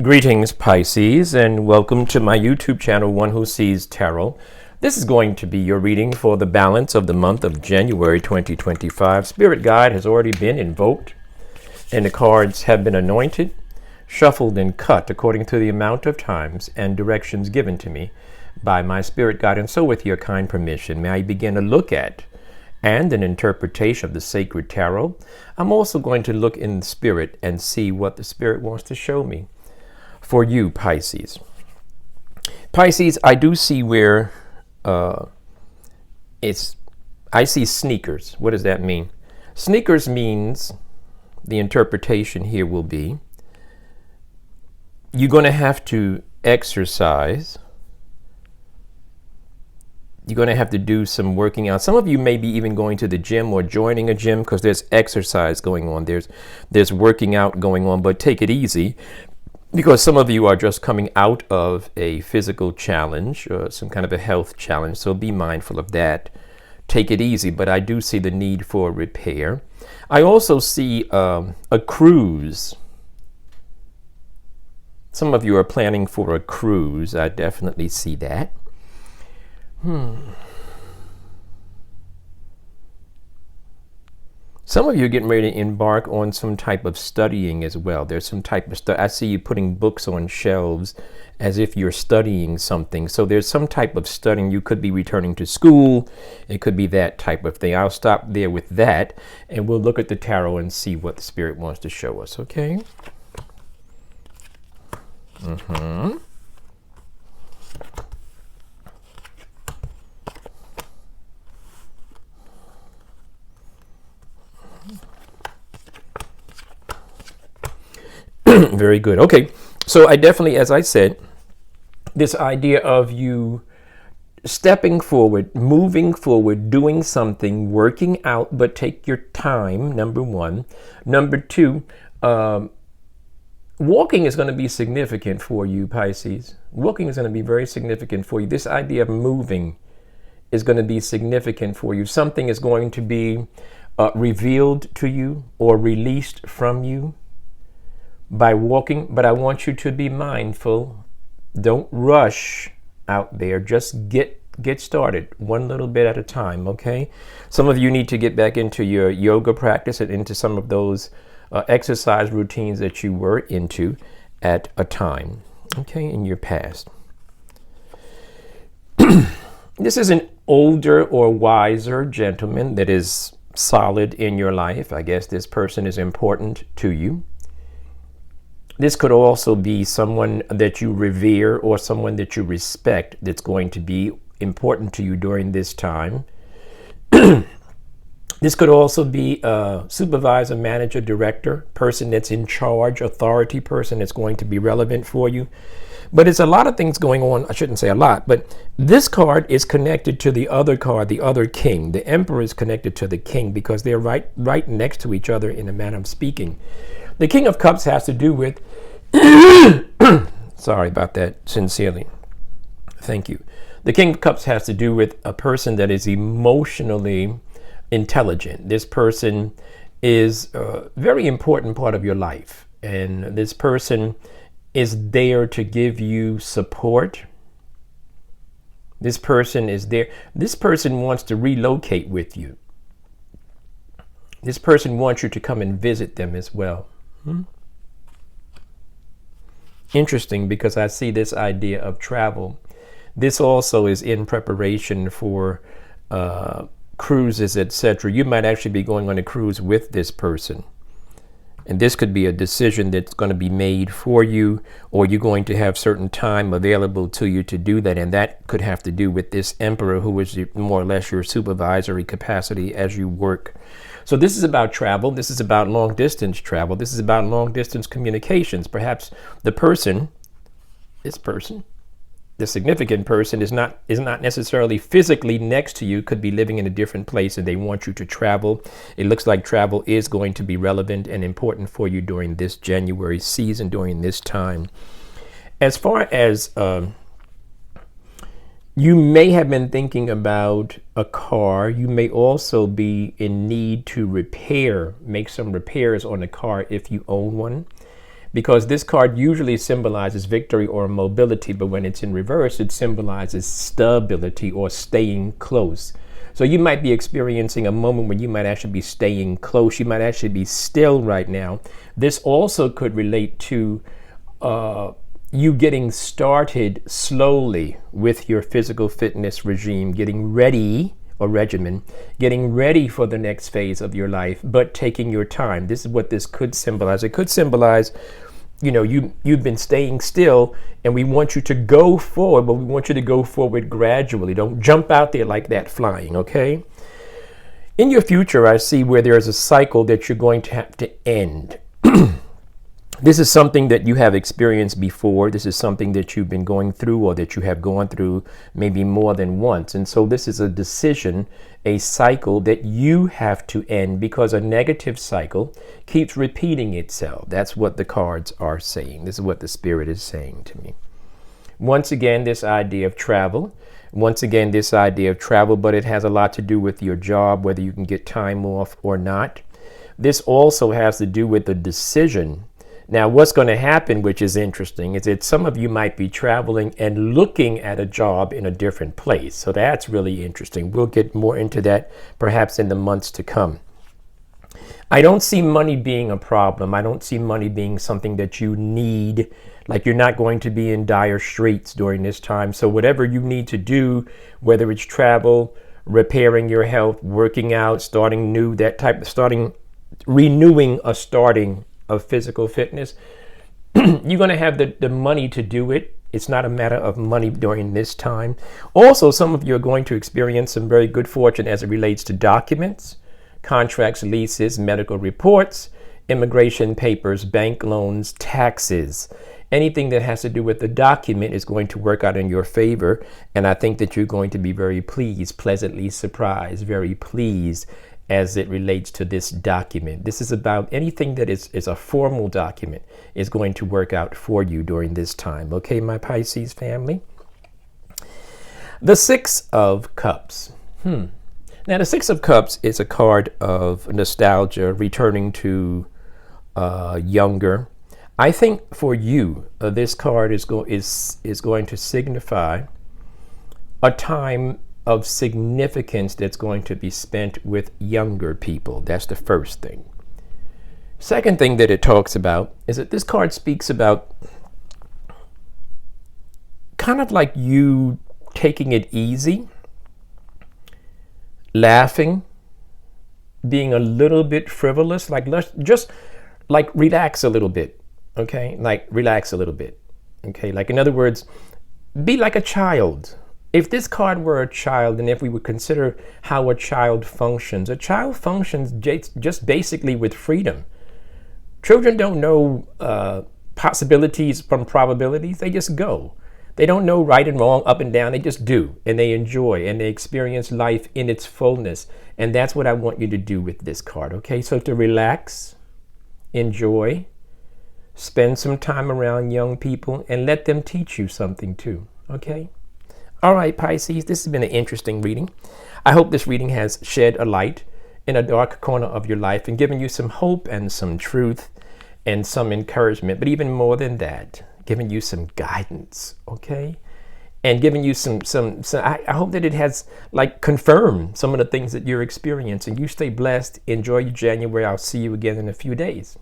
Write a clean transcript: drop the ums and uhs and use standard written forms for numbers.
Greetings, Pisces, and welcome to my YouTube channel, One Who Sees Tarot. This is going to be your reading for the balance of the month of January 2025. Spirit Guide has already been invoked, and the cards have been anointed, shuffled, and cut according to the amount of times and directions given to me by my Spirit Guide. And so, with your kind permission, may I begin to look at and an interpretation of the sacred tarot. I'm also going to look in the spirit and see what the spirit wants to show me. For you, Pisces. Pisces, I do see where I see sneakers. What does that mean? Sneakers means, the interpretation here will be, you're going to have to exercise. You're going to have to do some working out. Some of you may be even going to the gym or joining a gym because there's exercise going on. There's working out going on, but take it easy. Because some of you are just coming out of a physical challenge, some kind of a health challenge, so be mindful of that. Take it easy, but I do see the need for repair. I also see a cruise. Some of you are planning for a cruise. I definitely see that. Some of you are getting ready to embark on some type of studying as well. There's some type of I see you putting books on shelves as if you're studying something. So there's some type of studying. You could be returning to school. It could be that type of thing. I'll stop there with that, and we'll look at the tarot and see what the spirit wants to show us, okay? Very good. Okay, so I definitely, as I said, this idea of you stepping forward, moving forward, doing something, working out, but take your time, number one. Number two, walking is going to be significant for you, Pisces. Walking is going to be very significant for you. This idea of moving is going to be significant for you. Something is going to be revealed to you or released from you by walking, but I want you to be mindful. Don't rush out there. Just get started one little bit at a time, okay? Some of you need to get back into your yoga practice and into some of those exercise routines that you were into at a time, okay, in your past. This is an older or wiser gentleman that is solid in your life. I guess this person is important to you. This could also be someone that you revere or someone that you respect that's going to be important to you during this time. This could also be a supervisor, manager, director, person that's in charge, authority person that's going to be relevant for you. But it's a lot of things going on. I shouldn't say a lot, but this card is connected to the other card, the other king. The emperor is connected to the king because they're right next to each other in the manner of speaking. The King of Cups has to do with, sorry about that, sincerely. Thank you. The King of Cups has to do with a person that is emotionally intelligent. This person is a very important part of your life. And this person is there to give you support. This person is there. This person wants to relocate with you. This person wants you to come and visit them as well. Interesting, because I see this idea of travel. This also is in preparation for cruises, etc. You might actually be going on a cruise with this person. And this could be a decision that's going to be made for you, or you're going to have certain time available to you to do that. And that could have to do with this emperor, who is more or less your supervisory capacity as you work. So this is about travel. This is about long distance travel. This is about long distance communications. Perhaps this person, the significant person is not necessarily physically next to you, could be living in a different place, and they want you to travel. It looks like travel is going to be relevant and important for you during this January season, during this time. As far as you may have been thinking about a car. You may also be in need to make some repairs on a car if you own one. because this card usually symbolizes victory or mobility, but when it's in reverse, it symbolizes stability or staying close. So you might be experiencing a moment when you might actually be staying close. You might actually be still right now. This also could relate to you getting started slowly with your physical fitness regime, getting ready or regimen, getting ready for the next phase of your life, but taking your time. This is what this could symbolize. It could symbolize, you've been staying still, and we want you to go forward, but we want you to go forward gradually. Don't jump out there like that flying, okay? In your future, I see where there's a cycle that you're going to have to end. This is something that you have experienced before. This is something that you've been going through, or that you have gone through maybe more than once. And so this is a decision, a cycle that you have to end, because a negative cycle keeps repeating itself. That's what the cards are saying. This is what the Spirit is saying to me. Once again, this idea of travel. But it has a lot to do with your job, whether you can get time off or not. This also has to do with the decision. Now, what's going to happen, which is interesting, is that some of you might be traveling and looking at a job in a different place. So that's really interesting. We'll get more into that perhaps in the months to come. I don't see money being a problem. I don't see money being something that you need. Like, you're not going to be in dire straits during this time. So whatever you need to do, whether it's travel, repairing your health, working out, starting new, renewing a starting of physical fitness, you're going to have the money to do it. It's not a matter of money during this time. Also, some of you are going to experience some very good fortune as it relates to documents, contracts, leases, medical reports, immigration papers, bank loans, taxes. Anything that has to do with the document is going to work out in your favor. And I think that you're going to be very pleased, pleasantly surprised, very pleased as it relates to this document. This is about anything that is a formal document is going to work out for you during this time. Okay, my Pisces family? The Six of Cups. Now, the Six of Cups is a card of nostalgia, returning to younger. I think for you, this card is going to signify a time of significance that's going to be spent with younger people. That's the first thing. Second thing that it talks about is that this card speaks about kind of like you taking it easy, laughing, being a little bit frivolous, like let's just like relax a little bit, okay? Like relax a little bit, okay? Like, in other words, be like a child. If this card were a child, and if we would consider how a child functions just basically with freedom. Children don't know possibilities from probabilities. They just go. They don't know right and wrong, up and down. They just do, and they enjoy, and they experience life in its fullness. And that's what I want you to do with this card, okay? So to relax, enjoy, spend some time around young people, and let them teach you something too, okay? All right, Pisces, this has been an interesting reading. I hope this reading has shed a light in a dark corner of your life and given you some hope and some truth and some encouragement, but even more than that, giving you some guidance, okay? And giving you some I hope that it has like confirmed some of the things that you're experiencing. You stay blessed. Enjoy your January. I'll see you again in a few days.